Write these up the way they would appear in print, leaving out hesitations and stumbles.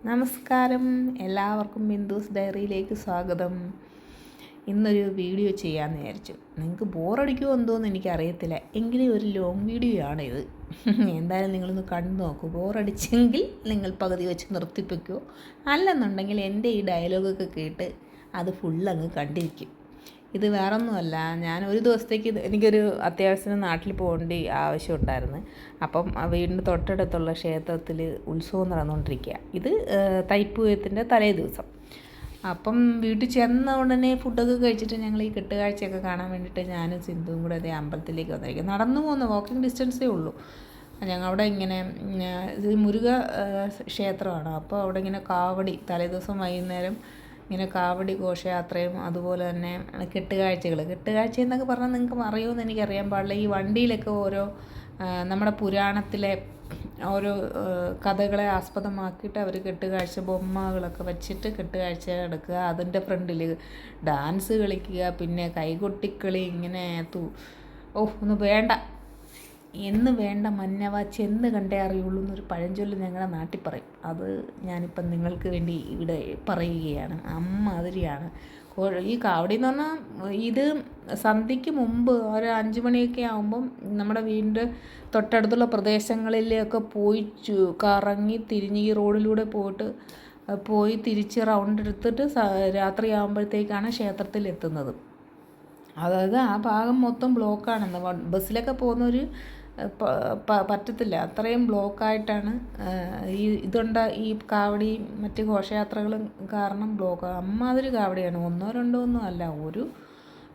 നമസ്കാരം, എല്ലാവർക്കും ബിന്ദുസ് ഡയറിയിലേക്ക് സ്വാഗതം. ഇന്നൊരു വീഡിയോ ചെയ്യാമെന്ന് വിചാരിച്ചു. നിങ്ങൾക്ക് ബോറടിക്കുമോ എന്തോന്ന് എനിക്കറിയത്തില്ല, എങ്കിലും ഒരു ലോങ് വീഡിയോ ആണിത്. എന്തായാലും നിങ്ങളൊന്ന് കണ്ടു നോക്കൂ. ബോറടിച്ചെങ്കിൽ നിങ്ങൾ പകുതി വെച്ച് നിർത്തിപ്പിക്കുമോ, അല്ലെന്നുണ്ടെങ്കിൽ എൻ്റെ ഈ ഡയലോഗൊക്കെ കേട്ട് അത് ഫുള്ളങ്ങ് കണ്ടിരിക്കും. ഇത് വേറൊന്നുമല്ല, ഞാൻ ഒരു ദിവസത്തേക്ക് എനിക്കൊരു അത്യാവശ്യത്തിന് നാട്ടിൽ പോകേണ്ട ആവശ്യമുണ്ടായിരുന്നു. അപ്പം വീടിൻ്റെ തൊട്ടടുത്തുള്ള ക്ഷേത്രത്തിൽ ഉത്സവം നടന്നുകൊണ്ടിരിക്കുക. ഇത് തൈപ്പൂയത്തിൻ്റെ തലേ ദിവസം. അപ്പം വീട്ടിൽ ചെന്ന ഉടനെ ഫുഡൊക്കെ കഴിച്ചിട്ട് ഞങ്ങൾ ഈ കെട്ടുകാഴ്ചയൊക്കെ കാണാൻ വേണ്ടിയിട്ട് ഞാനും സിന്ധുവും കൂടെ അതേ അമ്പലത്തിലേക്ക് വന്നിരിക്കും. നടന്നു പോകുന്ന വാക്കിംഗ് ഡിസ്റ്റൻസേ ഉള്ളൂ. ഞങ്ങളവിടെ ഇങ്ങനെ ഇത് മുരുക ക്ഷേത്രമാണ്. അപ്പോൾ അവിടെ ഇങ്ങനെ കാവടി തലേദിവസം വൈകുന്നേരം ഇങ്ങനെ കാവടി ഘോഷയാത്രയും അതുപോലെ തന്നെ കെട്ടുകാഴ്ച എന്നൊക്കെ പറഞ്ഞാൽ നിങ്ങൾക്ക് അറിയുമെന്ന് എനിക്കറിയാൻ പാടില്ല. ഈ വണ്ടിയിലൊക്കെ ഓരോ നമ്മുടെ പുരാണത്തിലെ ഓരോ കഥകളെ ആസ്പദമാക്കിയിട്ട് അവർ കെട്ടുകാഴ്ച ബൊമ്മകളൊക്കെ വെച്ചിട്ട് കെട്ടുകാഴ്ച എടുക്കുക, അതിൻ്റെ ഫ്രണ്ടിൽ ഡാൻസ് കളിക്കുക, പിന്നെ കൈകൊട്ടിക്കളി, ഇങ്ങനെ ഒന്ന് വേണ്ട മന്നവ ചെന്ന് കണ്ടേ അറിയുള്ളൂ എന്നൊരു പഴഞ്ചൊല്ല് ഞങ്ങളുടെ നാട്ടിൽ പറയും. അത് ഞാനിപ്പം നിങ്ങൾക്ക് വേണ്ടി ഇവിടെ പറയുകയാണ്. അമ്മാതിരിയാണ് ഈ കാവടി എന്ന് പറഞ്ഞാൽ. ഇത് സന്ധ്യയ്ക്ക് മുമ്പ് ഒരു 5 മണിയൊക്കെ ആകുമ്പം നമ്മുടെ വീടിൻ്റെ തൊട്ടടുത്തുള്ള പ്രദേശങ്ങളിലൊക്കെ പോയി കറങ്ങി തിരിഞ്ഞ് ഈ റോഡിലൂടെ പോയി തിരിച്ച് റൗണ്ട് എടുത്തിട്ട് രാത്രി ആകുമ്പോഴത്തേക്കാണ് ക്ഷേത്രത്തിൽ എത്തുന്നത്. അതായത് ആ ഭാഗം മൊത്തം ബ്ലോക്കാണെന്ന്. ബസ്സിലൊക്കെ പോകുന്നവർ പറ്റത്തില്ല, അത്രയും ബ്ലോക്കായിട്ടാണ് ഈ കാവടി മറ്റ് ഘോഷയാത്രകളും കാരണം ബ്ലോക്ക്. അമ്മാതിരി കാവടിയാണ്, 1-2 ഒന്നും അല്ല.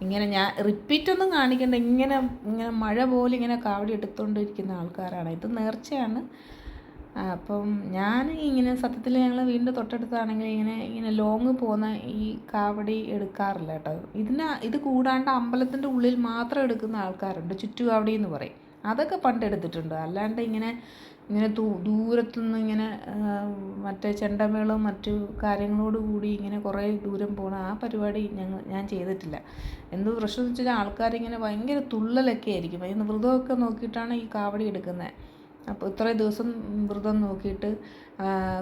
ഇങ്ങനെ ഞാൻ റിപ്പീറ്റൊന്നും കാണിക്കേണ്ട, ഇങ്ങനെ മഴ പോലെ ഇങ്ങനെ കാവടി എടുത്തുകൊണ്ടിരിക്കുന്ന ആൾക്കാരാണ്. ഇത് നേർച്ചയാണ്. അപ്പം ഞാൻ ഇങ്ങനെ സത്യത്തിൽ ഞങ്ങൾ വീടിൻ്റെ തൊട്ടടുത്താണെങ്കിൽ ഇങ്ങനെ ലോങ് പോകുന്ന ഈ കാവടി എടുക്കാറില്ല കേട്ടോ. ഇത് കൂടാണ്ട് അമ്പലത്തിൻ്റെ ഉള്ളിൽ മാത്രം എടുക്കുന്ന ആൾക്കാരുണ്ട്, ചുറ്റുകാവടി എന്ന് പറയും. അതൊക്കെ പണ്ട് എടുത്തിട്ടുണ്ട്. അല്ലാണ്ട് ഇങ്ങനെ ദൂരത്തുനിന്ന് ഇങ്ങനെ മറ്റേ ചെണ്ടമേളവും മറ്റു കാര്യങ്ങളോട് കൂടി ഇങ്ങനെ കുറേ ദൂരം പോകണ ആ പരിപാടി ഞാൻ ചെയ്തിട്ടില്ല. എന്ത് പ്രശ്നം എന്ന് വെച്ചാൽ ആൾക്കാരിങ്ങനെ ഭയങ്കര തുള്ളലൊക്കെ ആയിരിക്കും. അതിന് വ്രതമൊക്കെ നോക്കിയിട്ടാണ് ഈ കാവടി എടുക്കുന്നത്. അപ്പോൾ ഇത്രയും ദിവസം വ്രതം നോക്കിയിട്ട്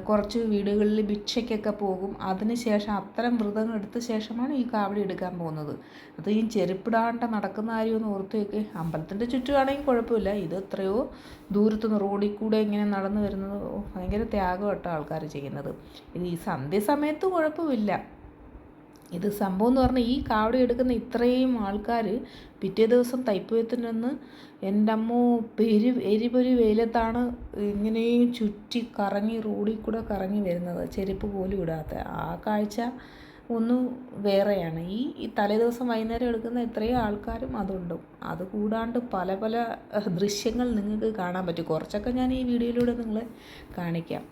കുറച്ച് വീടുകളിൽ ഭിക്ഷയ്ക്കൊക്കെ പോകും. അതിന് ശേഷം അത്തരം വ്രതം എടുത്ത ശേഷമാണ് ഈ കാവടി എടുക്കാൻ പോകുന്നത്. അത് ഈ ചെരുപ്പിടാണ്ട് നടക്കുന്ന കാര്യമൊന്നും ഓർത്ത് വെക്ക്. അമ്പലത്തിൻ്റെ ചുറ്റുമാണെങ്കിൽ കുഴപ്പമില്ല, ഇത് എത്രയോ ദൂരത്തുനിന്ന് റോഡിൽ കൂടെ ഇങ്ങനെ നടന്നു വരുന്നത് ഭയങ്കര ത്യാഗമായിട്ടാണ് ആൾക്കാർ ചെയ്യുന്നത്. ഇത് ഈ സന്ധ്യ സമയത്ത് കുഴപ്പമില്ല. ഇത് സംഭവം എന്ന് പറഞ്ഞാൽ ഈ കാവടി എടുക്കുന്ന ഇത്രയും ആൾക്കാർ പിറ്റേ ദിവസം തൈപ്പൂയത്തിൻ്റെ അന്ന് എൻ്റെ അമ്മോ എരിപൊരി വെയിലത്താണ് ഇങ്ങനെയും ചുറ്റി കറങ്ങി റോഡിൽ കൂടെ കറങ്ങി വരുന്നത്, ചെരുപ്പ് പോലും ഇടാത്ത. ആ കാഴ്ച ഒന്ന് വേറെയാണ്. ഈ തലേദിവസം വൈകുന്നേരം എടുക്കുന്ന ഇത്രയും ആൾക്കാരും അതുണ്ട്. അത് കൂടാണ്ട് പല പല ദൃശ്യങ്ങൾ നിങ്ങൾക്ക് കാണാൻ പറ്റും. കുറച്ചൊക്കെ ഞാൻ ഈ വീഡിയോയിലൂടെ നിങ്ങളെ കാണിക്കാം.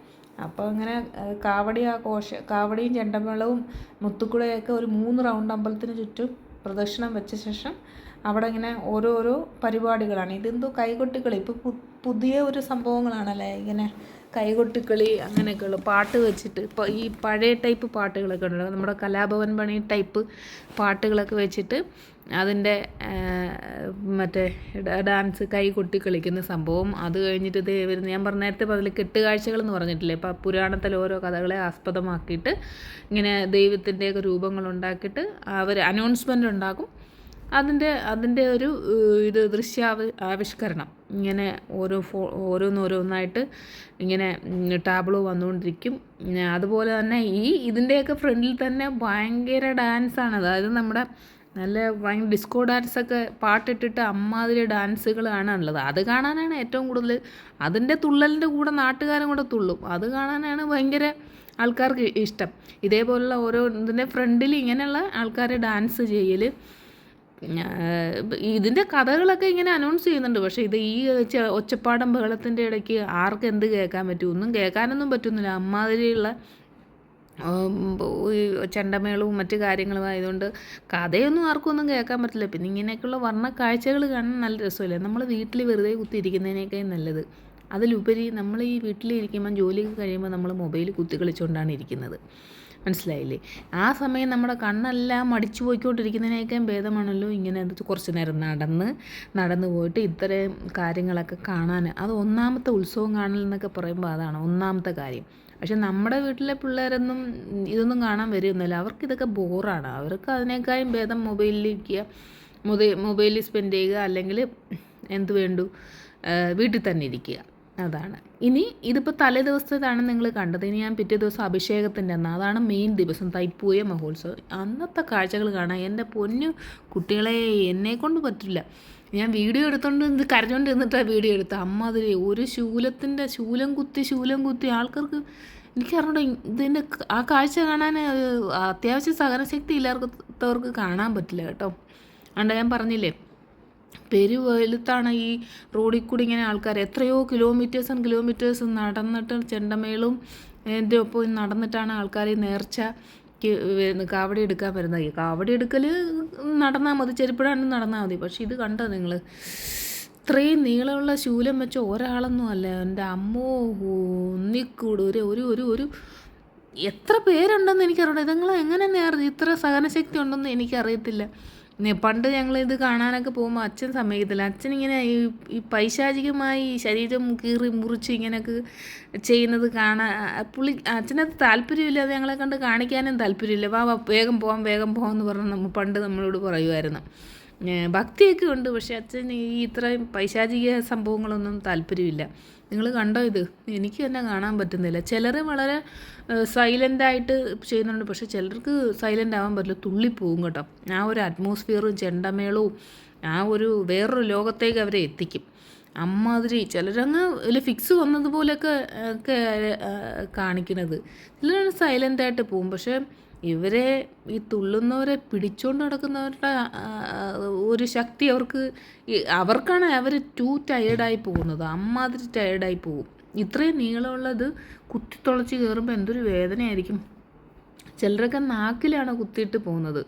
അപ്പോൾ ഇങ്ങനെ കാവടിയും ചെണ്ടമേളവും മുത്തുക്കുടയൊക്കെ ഒരു 3 റൗണ്ട് അമ്പലത്തിന് ചുറ്റും പ്രദക്ഷിണം വെച്ച ശേഷം അവിടെ ഇങ്ങനെ ഓരോരോ പരിപാടികളാണ്. ഇതെന്തോ കൈകൊട്ടിക്കളി, ഇപ്പോൾ പുതിയ ഒരു സംഭവങ്ങളാണല്ലേ ഇങ്ങനെ കൈകൊട്ടിക്കളി അങ്ങനെയൊക്കെയുള്ളു. പാട്ട് വെച്ചിട്ട് ഇപ്പോൾ ഈ പഴയ ടൈപ്പ് പാട്ടുകളൊക്കെ ഉണ്ടല്ലോ, നമ്മുടെ കലാഭവൻ മണി ടൈപ്പ് പാട്ടുകളൊക്കെ വെച്ചിട്ട് അതിൻ്റെ മറ്റേ ഡാൻസ് കൈകൊട്ടി കളിക്കുന്ന സംഭവം. അത് കഴിഞ്ഞിട്ട് ഞാൻ പറഞ്ഞ നേരത്തെ അതിൽ കെട്ടുകാഴ്ചകൾ എന്ന് പറഞ്ഞിട്ടില്ലേ, ഇപ്പോൾ പുരാണത്തിലെ ഓരോ കഥകളെ ആസ്പദമാക്കിയിട്ട് ഇങ്ങനെ ദൈവത്തിൻ്റെയൊക്കെ രൂപങ്ങളുണ്ടാക്കിയിട്ട് അവർ അനൗൺസ്മെൻ്റ് ഉണ്ടാക്കും. അതിൻ്റെ ഒരു ആവിഷ്കരണം ഇങ്ങനെ ഓരോന്നായിട്ട് ഇങ്ങനെ ടാബ്ലോ വന്നുകൊണ്ടിരിക്കും. അതുപോലെ തന്നെ ഇതിൻ്റെയൊക്കെ ഫ്രണ്ടിൽ തന്നെ ഭയങ്കര ഡാൻസാണ്. അതായത് നമ്മുടെ ഭയങ്കര ഡിസ്കോ ഡാൻസൊക്കെ പാട്ടിട്ടിട്ട് അമ്മാതിരി ഡാൻസുകളാണ് ഉള്ളത്. അത് കാണാനാണ് ഏറ്റവും കൂടുതൽ. അതിൻ്റെ തുള്ളലിൻ്റെ കൂടെ നാട്ടുകാരും കൂടെ തുള്ളും. അത് കാണാനാണ് ഭയങ്കര ആൾക്കാർക്ക് ഇഷ്ടം. ഇതേപോലുള്ള ഓരോ ഇതിൻ്റെ ഫ്രണ്ടിൽ ഇങ്ങനെയുള്ള ആൾക്കാർ ഡാൻസ് ചെയ്യൽ. ഇതിൻ്റെ കഥകളൊക്കെ ഇങ്ങനെ അനൗൺസ് ചെയ്യുന്നുണ്ട്. പക്ഷേ ഇത് ഈ ഒച്ചപ്പാടും ബഹളത്തിൻ്റെ ഇടയ്ക്ക് ആർക്ക് എന്ത് കേൾക്കാൻ പറ്റും? ഒന്നും കേൾക്കാനൊന്നും പറ്റുന്നില്ല. അമ്മാതിരിയുള്ള ചെണ്ടമേളവും മറ്റു കാര്യങ്ങളും ആയതുകൊണ്ട് കഥയൊന്നും ആർക്കും ഒന്നും കേൾക്കാൻ പറ്റില്ല. പിന്നെ ഇങ്ങനെയൊക്കെയുള്ള വർണ്ണ കാഴ്ചകൾ കാണാൻ നല്ല രസമല്ലേ. നമ്മൾ വീട്ടിൽ വെറുതെ കുത്തിയിരിക്കുന്നതിനേക്കാൾ നല്ലത്. അതിലുപരി നമ്മൾ ഈ വീട്ടിലിരിക്കുമ്പം ജോലിയൊക്കെ കഴിയുമ്പോൾ നമ്മൾ മൊബൈൽ കുത്തി കളിച്ചുകൊണ്ടാണ് ഇരിക്കുന്നത്. മനസ്സിലായില്ലേ? ആ സമയം നമ്മുടെ കണ്ണെല്ലാം മടിച്ചു പോയിക്കൊണ്ടിരിക്കുന്നതിനേക്കാൾ ഭേദമാണല്ലോ ഇങ്ങനെ കുറച്ച് നേരം നടന്ന് പോയിട്ട് ഇത്തരം കാര്യങ്ങളൊക്കെ കാണാൻ. അത് ഒന്നാമത്തെ ഉത്സവം കാണൽ എന്നൊക്കെ പറയുമ്പോൾ അതാണ് ഒന്നാമത്തെ കാര്യം. പക്ഷെ നമ്മുടെ വീട്ടിലെ പിള്ളേരൊന്നും ഇതൊന്നും കാണാൻ വരുന്നില്ല. അവർക്കിതൊക്കെ ബോറാണ്. അവർക്ക് അതിനേക്കാളും ഭേദം മൊബൈലിലിരിക്കുക, മൊബൈലിൽ സ്പെൻഡ് ചെയ്യുക, അല്ലെങ്കിൽ എന്ത് വേണ്ടു വീട്ടിൽ തന്നെ ഇരിക്കുക. അതാണ്. ഇനി ഇതിപ്പോൾ തലേ ദിവസത്തേതാണ് നിങ്ങൾ കണ്ടത്. ഇനി ഞാൻ പിറ്റേ ദിവസം അഭിഷേകത്തിൻ്റെ അന്ന്, അതാണ് മെയിൻ ദിവസം, തൈപ്പൂയ മഹോത്സവം. അന്നത്തെ കാഴ്ചകൾ കാണാൻ എൻ്റെ പൊന്നു കുട്ടികളെ എന്നെക്കൊണ്ട് പറ്റില്ല. ഞാൻ വീഡിയോ എടുത്തോണ്ട് ഇത് കരഞ്ഞുകൊണ്ട് നിന്നിട്ടാണ് വീഡിയോ എടുത്തത്. അമ്മ അതിൽ ഒരു ശൂലം കുത്തി ആൾക്കാർക്ക് എനിക്കറിഞ്ഞൂടെ ഇതിൻ്റെ ആ കാഴ്ച കാണാൻ അത്യാവശ്യം സഹനശക്തി ഇല്ലാത്തവർക്ക് കാണാൻ പറ്റില്ല കേട്ടോ. അതുകൊണ്ട് ഞാൻ പറഞ്ഞില്ലേ, പെരുവെളുത്താണ് ഈ റോഡിൽ കൂടി ഇങ്ങനെ ആൾക്കാർ എത്രയോ കിലോമീറ്റേഴ്സ് നടന്നിട്ട് ചെണ്ടമേളും എൻ്റെ ഒപ്പം നടന്നിട്ടാണ് ആൾക്കാർ നേർച്ച കാവടി എടുക്കാൻ വരുന്നത്. ഈ കാവടി എടുക്കൽ നടന്നാൽ മതി, ചെരുപ്പിടാണ്ട് നടന്നാൽ മതി. പക്ഷെ ഇത് കണ്ടോ നിങ്ങൾ, ഇത്രയും നീളമുള്ള ശൂലം വെച്ച ഒരാളൊന്നും അല്ല എൻ്റെ അമ്മോ, ഒന്നിക്കൂട് ഒരു എത്ര പേരുണ്ടെന്ന് എനിക്കറിയണം. ഇതങ്ങൾ എങ്ങനെ ഇത്ര സഹനശക്തി ഉണ്ടെന്ന് എനിക്കറിയത്തില്ല. പണ്ട് ഞങ്ങളിത് കാണാനൊക്കെ പോകുമ്പോൾ അച്ഛൻ സമ്മതിക്കത്തില്ല. അച്ഛനിങ്ങനെ ഈ പൈശാചികമായി ശരീരം കീറി മുറിച്ച് ഇങ്ങനെയൊക്കെ ചെയ്യുന്നത് കാണാൻ അച്ഛനത് താല്പര്യമില്ല. അത് ഞങ്ങളെ കണ്ട് കാണിക്കാനും താല്പര്യമില്ല. വേഗം പോകാം എന്ന് പറഞ്ഞ് പണ്ട് നമ്മളോട് പറയുമായിരുന്നു. ഭക്തിയൊക്കെ ഉണ്ട്, പക്ഷേ അച്ഛൻ ഈ ഇത്രയും പൈശാചിക സംഭവങ്ങളൊന്നും താല്പര്യമില്ല. നിങ്ങൾ കണ്ടോ ഇത്? എനിക്ക് തന്നെ കാണാൻ പറ്റുന്നില്ല. ചിലർ വളരെ സൈലൻ്റായിട്ട് ചെയ്യുന്നുണ്ട്, പക്ഷേ ചിലർക്ക് സൈലൻ്റ് ആവാൻ പറ്റില്ല, തുള്ളിപ്പോവും കേട്ടോ. ആ ഒരു അറ്റ്മോസ്ഫിയറും ചെണ്ടമേളവും ആ ഒരു വേറൊരു ലോകത്തേക്ക് അവരെ എത്തിക്കും. അമ്മാതിരി ചിലരങ്ങ് ഇതിൽ ഫിക്സ് വന്നതുപോലെയൊക്കെ കാണിക്കുന്നത്. ചിലർ സൈലൻ്റായിട്ട് പോവും. പക്ഷേ ഇവരെ ഈ തുള്ളുന്നവരെ പിടിച്ചുകൊണ്ട് നടക്കുന്നവരുടെ ഒരു ശക്തി അവർക്കാണ് അവർ ടയേർഡായി പോകുന്നത്. അമ്മാതിരി ടയേർഡായി പോകും. ഇത്രയും നീളമുള്ളത് കുത്തിത്തുളച്ച് കയറുമ്പോൾ എന്തൊരു വേദനയായിരിക്കും. ചിലരൊക്കെ നാക്കിലാണ് കുത്തിയിട്ട് പോകുന്നത്.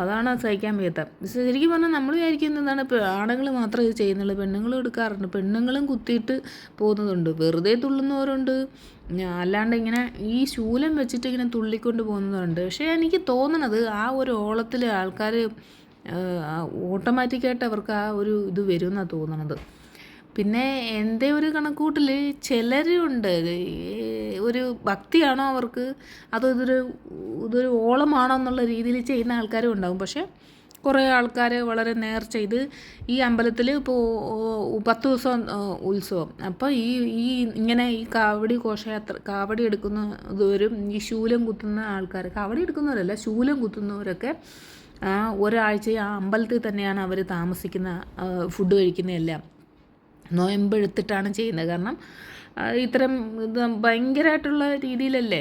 അതാണ് സഹിക്കാൻ വയ്യാത്ത. ശരിക്കും പറഞ്ഞാൽ നമ്മൾ വിചാരിക്കുന്നത് ഇപ്പോൾ ആണുങ്ങൾ മാത്രമേ ഇത് ചെയ്യുന്നുള്ളൂ, പെണ്ണുങ്ങളും എടുക്കാറുണ്ട്. പെണ്ണുങ്ങളും കുത്തിയിട്ട് പോകുന്നതുണ്ട്, വെറുതെ തുള്ളുന്നവരുണ്ട്, അല്ലാണ്ട് ഇങ്ങനെ ഈ ശൂലം വെച്ചിട്ട് ഇങ്ങനെ തുള്ളിക്കൊണ്ട് പോകുന്നതുണ്ട്. പക്ഷേ എനിക്ക് തോന്നണത് ആ ഒരു ഓളത്തിൽ ആൾക്കാർ ഓട്ടോമാറ്റിക്കായിട്ട് അവർക്ക് ആ ഒരു ഇത് വരുമെന്നാണ് തോന്നണത്. പിന്നെ എൻ്റെ ഒരു കണക്കൂട്ടിൽ ചിലരുണ്ട്, ഒരു ഭക്തിയാണോ അവർക്ക്, അതോ ഇതൊരു ഓളമാണോ എന്നുള്ള രീതിയിൽ ചെയ്യുന്ന ആൾക്കാരും ഉണ്ടാകും. പക്ഷേ കുറേ ആൾക്കാർ വളരെ നേർച്ച ഇത് ഈ അമ്പലത്തിൽ ഇപ്പോൾ 10 ദിവസം ഉത്സവം. അപ്പോൾ ഈ ഇങ്ങനെ ഈ കാവടി എടുക്കുന്നവരും ഈ ശൂലം കുത്തുന്ന ആൾക്കാർ, കാവടി എടുക്കുന്നവരല്ല ശൂലം കുത്തുന്നവരൊക്കെ ഒരാഴ്ച ആ അമ്പലത്തിൽ തന്നെയാണ് അവർ താമസിക്കുന്ന, ഫുഡ് കഴിക്കുന്നതെല്ലാം നോയമ്പെടുത്തിട്ടാണ് ചെയ്യുന്നത്. കാരണം ഇത്തരം ഇത് ഭയങ്കരമായിട്ടുള്ള രീതിയിലല്ലേ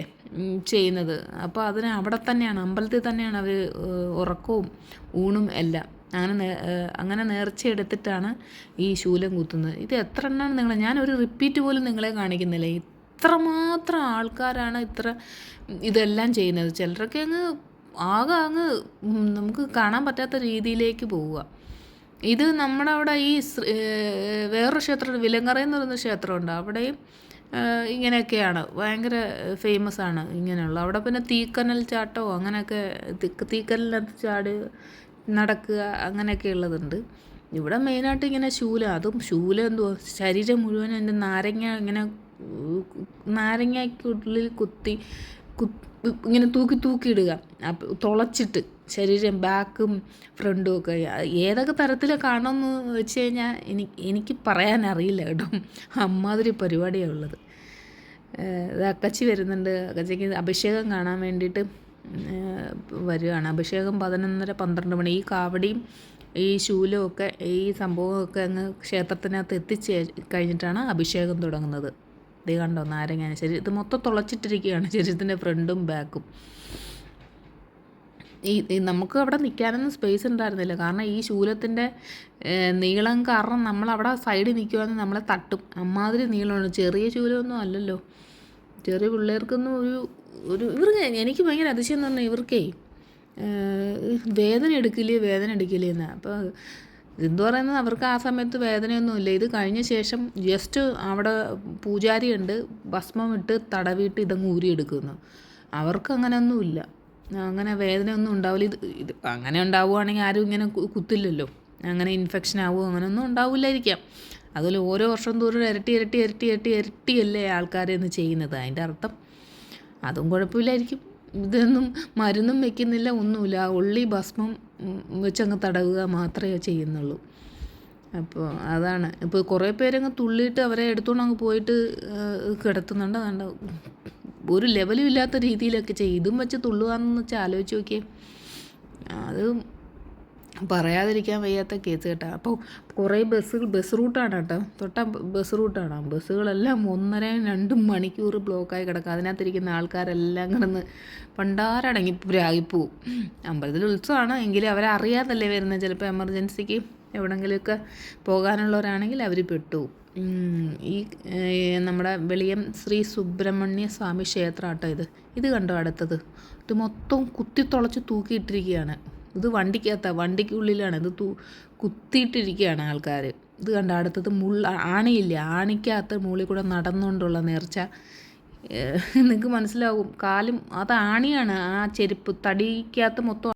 ചെയ്യുന്നത്. അപ്പോൾ അവിടെ തന്നെയാണ്, അമ്പലത്തിൽ തന്നെയാണ് അവർ ഉറക്കവും ഊണും എല്ലാം. അങ്ങനെ നേർച്ചയെടുത്തിട്ടാണ് ഈ ശൂലം കുത്തുന്നത്. ഇത് എത്ര എണ്ണമാണ് ഞാനൊരു റിപ്പീറ്റ് പോലും നിങ്ങളെ കാണിക്കുന്നില്ല. ഇത്രമാത്രം ആൾക്കാരാണ് ഇതെല്ലാം ചെയ്യുന്നത്. ചിലരൊക്കെ അങ്ങ് നമുക്ക് കാണാൻ പറ്റാത്ത രീതിയിലേക്ക് പോവുക. ഇത് നമ്മുടെ അവിടെ ഈ വേറൊരു ക്ഷേത്രം, വിലങ്ങറയെന്ന് പറയുന്ന ക്ഷേത്രമുണ്ട്, അവിടെയും ഇങ്ങനെയൊക്കെയാണ്, ഭയങ്കര ഫേമസ് ആണ് ഇങ്ങനെയുള്ള. അവിടെ പിന്നെ തീക്കനൽ ചാട്ടമോ അങ്ങനെയൊക്കെ, തീക്കനലിനകത്ത് ചാടി നടക്കുക അങ്ങനെയൊക്കെ ഉള്ളതുണ്ട്. ഇവിടെ മെയിനായിട്ട് ഇങ്ങനെ അതും ശൂലം എന്തുവാ, ശരീരം മുഴുവൻ എൻ്റെ നാരങ്ങയ്ക്കുള്ളിൽ ഇങ്ങനെ തൂക്കിയിടുക, തുളച്ചിട്ട് ശരീരം ബാക്കും ഫ്രണ്ടും ഒക്കെ. ഏതൊക്കെ തരത്തിലാണ് കാണുമെന്ന് വെച്ച് കഴിഞ്ഞാൽ എനിക്ക് പറയാനറിയില്ല കേട്ടോ. അമ്മാതിരി പരിപാടിയാണ് ഉള്ളത്. അക്കച്ചി വരുന്നുണ്ട്. അക്കച്ചിക്ക് അഭിഷേകം കാണാൻ വേണ്ടിയിട്ട് വരികയാണ്. അഭിഷേകം 11:30-12 മണി. ഈ കാവടിയും ഈ ശൂലമൊക്കെ ഈ സംഭവമൊക്കെ അങ്ങ് ക്ഷേത്രത്തിനകത്ത് എത്തിച്ച് കഴിഞ്ഞിട്ടാണ് അഭിഷേകം തുടങ്ങുന്നത്. ഇത് കണ്ടോ, നാരങ്ങ ഇത് മൊത്തം തുളച്ചിട്ടിരിക്കുകയാണ്, ശരീരത്തിൻ്റെ ഫ്രണ്ടും ബാക്കും. നമുക്ക് അവിടെ നിൽക്കാനൊന്നും സ്പേസ് ഉണ്ടായിരുന്നില്ല. കാരണം ഈ ശൂലത്തിൻ്റെ നീളം കാരണം നമ്മളവിടെ സൈഡിൽ നിൽക്കുവാണെങ്കിൽ നമ്മളെ തട്ടും. അമ്മാതിരി നീളമാണ്. ചെറിയ ശൂലമൊന്നും അല്ലല്ലോ. ചെറിയ പിള്ളേർക്കൊന്നും എനിക്ക് ഭയങ്കര അതിശയം എന്ന് പറഞ്ഞാൽ ഇവർക്കേ വേദന എടുക്കില്ലേ എന്ന്. അപ്പോൾ ഇതെന്ന് പറയുന്നത് അവർക്ക് ആ സമയത്ത് വേദനയൊന്നുമില്ല. ഇത് കഴിഞ്ഞ ശേഷം ജസ്റ്റ് അവിടെ പൂജാരിയുണ്ട്, ഭസ്മം ഇട്ട് തടവിയിട്ട് ഇതങ്ങ് ഊരിയെടുക്കുന്നു. അവർക്ക് അങ്ങനെയൊന്നുമില്ല, അങ്ങനെ വേദനയൊന്നും ഉണ്ടാവില്ല. ഇത് അങ്ങനെ ഉണ്ടാവുകയാണെങ്കിൽ ആരും ഇങ്ങനെ കുത്തില്ലല്ലോ, അങ്ങനെ ഇൻഫെക്ഷൻ ആവുമോ അങ്ങനെയൊന്നും ഉണ്ടാവില്ലായിരിക്കാം. അതുപോലെ ഓരോ വർഷം തോറും ഇരട്ടിയല്ലേ ആൾക്കാരെ ഇന്ന് ചെയ്യുന്നത്. അതിൻ്റെ അർത്ഥം അതും കുഴപ്പമില്ലായിരിക്കും. ഇതൊന്നും മരുന്നും വെക്കുന്നില്ല, ഒന്നുമില്ല, ഉള്ളി ഭസ്മം വെച്ചങ്ങ് തടവുക മാത്രമേ ചെയ്യുന്നുള്ളൂ. അപ്പോൾ അതാണ്. ഇപ്പോൾ കുറേ പേരങ്ങ് തുള്ളിയിട്ട് അവരെ എടുത്തുകൊണ്ട് അങ്ങ് പോയിട്ട് കിടത്തുന്നുണ്ട്. അതുകൊണ്ട് ഒരു ലെവലും ഇല്ലാത്ത രീതിയിലൊക്കെ ചെയ്യും. ഇതും വെച്ച് തുള്ളുകയെന്ന് വെച്ചാൽ ആലോചിച്ച് നോക്കിയേ. അത് പറയാതിരിക്കാൻ വയ്യാത്ത കേസ് കേട്ടോ. അപ്പോൾ കുറേ ബസ് റൂട്ടാണ് കേട്ടോ, ബസ് റൂട്ടാണ്. ബസ്സുകളെല്ലാം 1.5-2 മണിക്കൂർ ബ്ലോക്കായി കിടക്കുക. അതിനകത്തിരിക്കുന്ന ആൾക്കാരെല്ലാം കിടന്ന് പണ്ടാരടങ്ങി പ്രാഗിപ്പോവും. അമ്പലത്തിൽ ഉത്സവമാണ് എങ്കിലും അവരെ അറിയാതല്ലേ വരുന്നത്. ചിലപ്പോൾ എമർജൻസിക്ക് എവിടെയെങ്കിലുമൊക്കെ പോകാനുള്ളവരാണെങ്കിൽ അവർ പെട്ടു. ഈ നമ്മുടെ വെളിയം ശ്രീ സുബ്രഹ്മണ്യ സ്വാമി ക്ഷേത്രം കേട്ടോ ഇത് കണ്ടോ അടുത്തത്. ഇത് മൊത്തം കുത്തിത്തുളച്ച് തൂക്കിയിട്ടിരിക്കുകയാണ്. ഇത് വണ്ടിക്കുള്ളിലാണ് ഇത് കുത്തിയിട്ടിരിക്കുകയാണ് ആൾക്കാർ. ഇത് കണ്ട അടുത്തത് ആണിയില്ല, ആണിക്കകത്ത് മുകളിൽ കൂടെ നടന്നുകൊണ്ടുള്ള നേർച്ച. നിങ്ങൾക്ക് മനസ്സിലാവും. കാലും അത് ആണിയാണ്, ആ ചെരുപ്പ് തടിക്കകത്ത് മൊത്തം